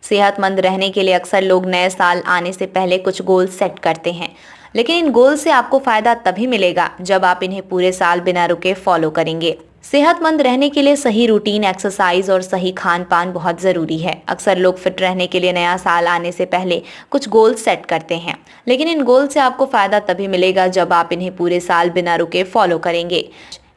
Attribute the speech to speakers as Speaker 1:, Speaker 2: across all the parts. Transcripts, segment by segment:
Speaker 1: सेहतमंद रहने के लिए अक्सर लोग नए साल आने से पहले कुछ गोल सेट करते हैं, लेकिन इन गोल से आपको फायदा तभी मिलेगा जब आप इन्हें पूरे साल बिना रुके फॉलो करेंगे। सेहतमंद रहने के लिए सही रूटीन, एक्सरसाइज और सही खान पान बहुत जरूरी है। अक्सर लोग फिट रहने के लिए नया साल आने से पहले कुछ गोल सेट करते हैं, लेकिन इन गोल से आपको फायदा तभी मिलेगा जब आप इन्हें पूरे साल बिना रुके फॉलो करेंगे।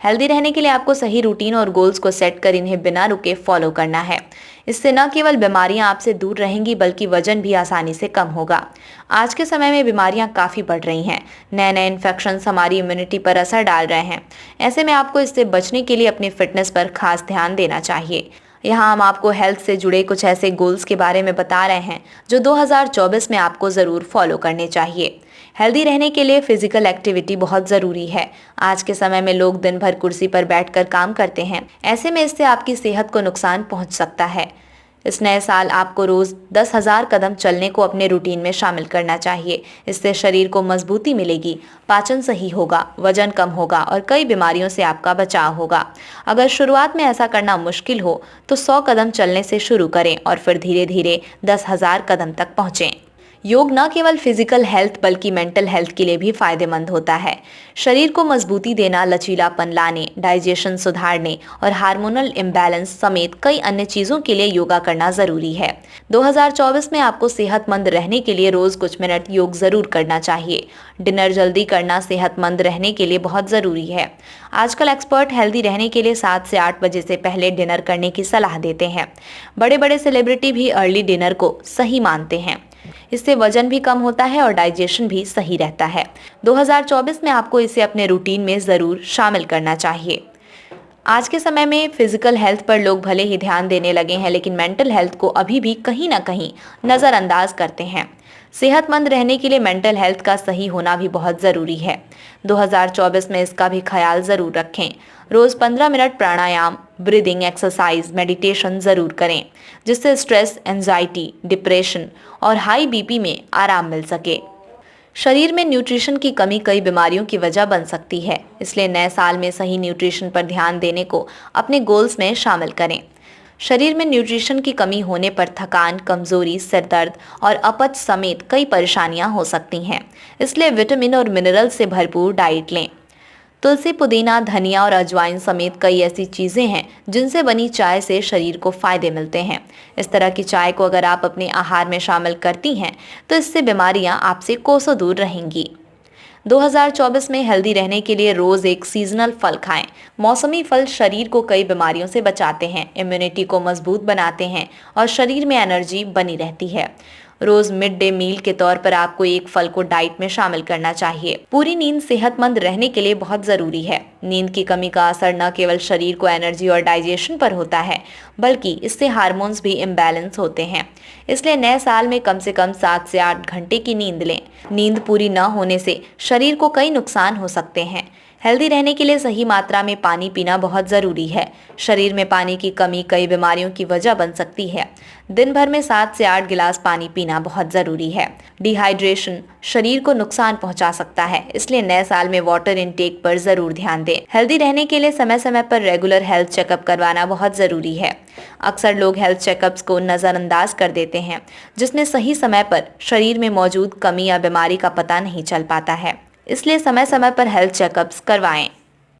Speaker 1: हेल्दी रहने के लिए आपको सही रूटीन और गोल्स को सेट कर इन्हें बिना रुके फॉलो करना है। इससे न केवल बीमारियां आपसे दूर रहेंगी बल्कि वजन भी आसानी से कम होगा। आज के समय में बीमारियां काफ़ी बढ़ रही हैं। नए नए इन्फेक्शंस हमारी इम्यूनिटी पर असर डाल रहे हैं। ऐसे में आपको इससे बचने के लिए अपनी फिटनेस पर खास ध्यान देना चाहिए। यहाँ हम आपको हेल्थ से जुड़े कुछ ऐसे गोल्स के बारे में बता रहे हैं जो 2024 में आपको ज़रूर फॉलो करने चाहिए। हेल्दी रहने के लिए फिजिकल एक्टिविटी बहुत ज़रूरी है। आज के समय में लोग दिन भर कुर्सी पर बैठकर काम करते हैं। ऐसे में इससे आपकी सेहत को नुकसान पहुंच सकता है। इस नए साल आपको रोज़ 10,000 कदम चलने को अपने रूटीन में शामिल करना चाहिए। इससे शरीर को मजबूती मिलेगी, पाचन सही होगा, वजन कम होगा और कई बीमारियों से आपका बचाव होगा। अगर शुरुआत में ऐसा करना मुश्किल हो तो 100 कदम चलने से शुरू करें और फिर धीरे धीरे 10,000 कदम तक पहुँचें। योग न केवल फिजिकल हेल्थ बल्कि मेंटल हेल्थ के लिए भी फायदेमंद होता है। शरीर को मजबूती देना, लचीलापन लाने, डाइजेशन सुधारने और हार्मोनल इम्बैलेंस समेत कई अन्य चीज़ों के लिए योगा करना ज़रूरी है। 2024 में आपको सेहतमंद रहने के लिए रोज़ कुछ मिनट योग ज़रूर करना चाहिए। डिनर जल्दी करना सेहतमंद रहने के लिए बहुत ज़रूरी है। आजकल एक्सपर्ट हेल्दी रहने के लिए 7 से 8 बजे से पहले डिनर करने की सलाह देते हैं। बड़े बड़े सेलिब्रिटी भी अर्ली डिनर को सही मानते हैं। इससे वजन भी कम होता है और डाइजेशन भी सही रहता है। 2024 में आपको इसे अपने रूटीन में ज़रूर शामिल करना चाहिए। आज के समय में फिजिकल हेल्थ पर लोग भले ही ध्यान देने लगे हैं, लेकिन मेंटल हेल्थ को अभी भी कहीं ना कहीं नज़रअंदाज करते हैं। सेहतमंद रहने के लिए मेंटल हेल्थ का सही होना भी बहुत ज़रूरी है। 2024 में इसका भी ख्याल ज़रूर रखें। रोज़ 15 मिनट प्राणायाम, ब्रीदिंग एक्सरसाइज, मेडिटेशन ज़रूर करें, जिससे स्ट्रेस, एंजाइटी, डिप्रेशन और हाई बीपी में आराम मिल सके। शरीर में न्यूट्रिशन की कमी कई बीमारियों की वजह बन सकती है, इसलिए नए साल में सही न्यूट्रिशन पर ध्यान देने को अपने गोल्स में शामिल करें। शरीर में न्यूट्रिशन की कमी होने पर थकान, कमजोरी, सिर दर्द और अपच समेत कई परेशानियां हो सकती हैं। इसलिए विटामिन और मिनरल से भरपूर डाइट लें। तुलसी, पुदीना, धनिया और अजवाइन समेत कई ऐसी चीज़ें हैं जिनसे बनी चाय से शरीर को फायदे मिलते हैं। इस तरह की चाय को अगर आप अपने आहार में शामिल करती हैं तो इससे बीमारियां आपसे कोसों दूर रहेंगी। 2024 में हेल्दी रहने के लिए रोज एक सीजनल फल खाएं। मौसमी फल शरीर को कई बीमारियों से बचाते हैं, इम्यूनिटी को मजबूत बनाते हैं और शरीर में एनर्जी बनी रहती है। रोज मिड डे मील के तौर पर आपको एक फल को डाइट में शामिल करना चाहिए। पूरी नींद सेहतमंद रहने के लिए बहुत जरूरी है। नींद की कमी का असर न केवल शरीर को एनर्जी और डाइजेशन पर होता है, बल्कि इससे हार्मोन्स भी इम्बैलेंस होते हैं। इसलिए नए साल में कम से कम 7 से 8 घंटे की नींद लें। नींद पूरी न होने से शरीर को कई नुकसान हो सकते हैं। हेल्दी रहने के लिए सही मात्रा में पानी पीना बहुत ज़रूरी है। शरीर में पानी की कमी कई बीमारियों की वजह बन सकती है। दिन भर में 7 से 8 गिलास पानी पीना बहुत ज़रूरी है। डिहाइड्रेशन शरीर को नुकसान पहुंचा सकता है, इसलिए नए साल में वाटर इनटेक पर ज़रूर ध्यान दें। हेल्दी रहने के लिए समय समय पर रेगुलर हेल्थ चेकअप करवाना बहुत ज़रूरी है। अक्सर लोग हेल्थ चेकअप्स को नज़रअंदाज कर देते हैं, जिसमें सही समय पर शरीर में मौजूद कमी या बीमारी का पता नहीं चल पाता है। इसलिए समय समय पर हेल्थ चेकअप्स करवाएं।